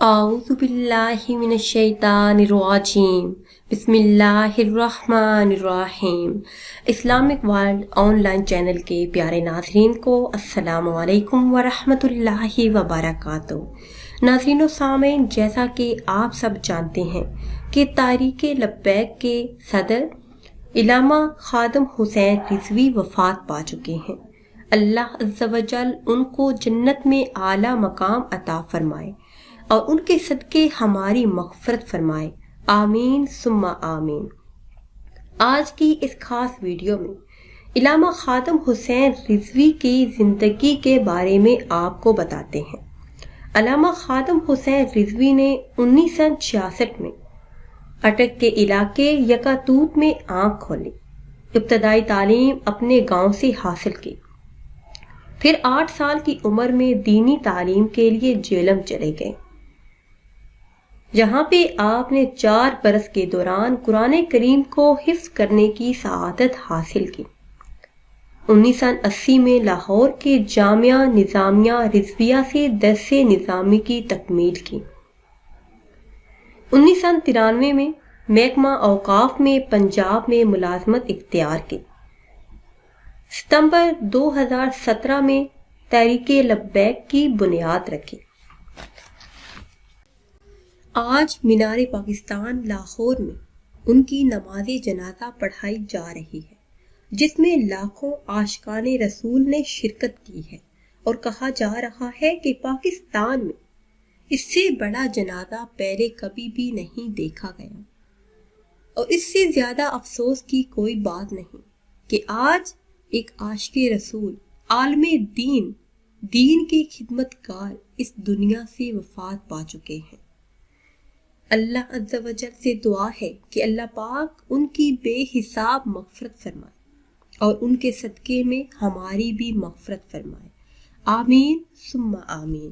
اعوذ باللہ من الشیطان الرجیم بسم اللہ الرحمن الرحیم۔ Islamic world on line channel کے پیارے ناظرین کو السلام علیکم ورحمۃ اللہ وبرکاتہ۔ ناظرین و سامعین، جیسا کہ آپ سب جانتے ہیں کہ تحریک لبیک کے صدر علامہ خادم حسین رضوی وفات پا چکے ہیں۔ اللہ عز و جل ان کو جنت میں اعلیٰ مقام عطا فرمائے اور ان کے صدقے ہماری مغفرت فرمائے، آمین ثم آمین۔ آج کی اس خاص ویڈیو میں علامہ خادم حسین رضوی کی زندگی کے بارے میں آپ کو بتاتے ہیں۔ علامہ خادم حسین رضوی نے 1966 میں اٹک کے علاقے یکاتوت میں آنکھ کھولی۔ ابتدائی تعلیم اپنے گاؤں سے حاصل کی، پھر 8 سال کی عمر میں دینی تعلیم کے لیے جیلم چلے گئے، جہاں پہ آپ نے 4 برس کے دوران قرآن کریم کو حفظ کرنے کی سعادت حاصل کی۔ 1980 میں لاہور کے جامعہ نظامیہ رضویہ سے درس نظامی کی تکمیل کی۔ 1993 میں محکمہ اوقاف میں پنجاب میں ملازمت اختیار کی۔ ستمبر 2017 میں تحریک لبیک کی بنیاد رکھی۔ آج مینار پاکستان لاہور میں ان کی نماز جنازہ پڑھائی جا رہی ہے، جس میں لاکھوں عاشقان رسول نے شرکت کی ہے، اور کہا جا رہا ہے کہ پاکستان میں اس سے بڑا جنازہ پہلے کبھی بھی نہیں دیکھا گیا، اور اس سے زیادہ افسوس کی کوئی بات نہیں کہ آج ایک عاشق رسول، عالم دین کے خدمت گار اس دنیا سے وفات پا چکے ہیں۔ اللہ عز و جل سے دعا ہے کہ اللہ پاک ان کی بے حساب مغفرت فرمائے اور ان کے صدقے میں ہماری بھی مغفرت فرمائے، آمین ثم آمین۔